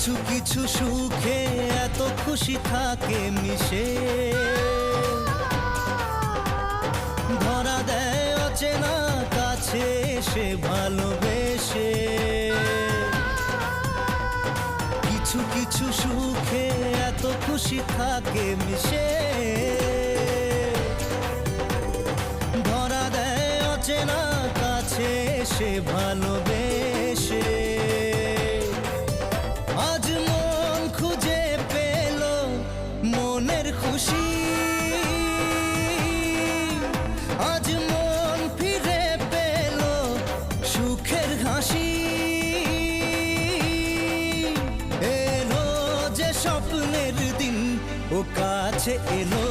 কিছু কিছু সুখে এত খুশি থাকে মিশে, ধরা দেয় অচেনা কাছে এসে ভালোবেসে। কিছু কিছু সুখে এত খুশি থাকে মিশে, ধরা দেয় অচেনা কাছে এসে ভালোবেসে। আজ মন খুঁজে পেল মনের খুশি, আজ মন ফিরে পেল সুখের হাসি। এলো যে স্বপ্নের দিন ও কাছে এলো,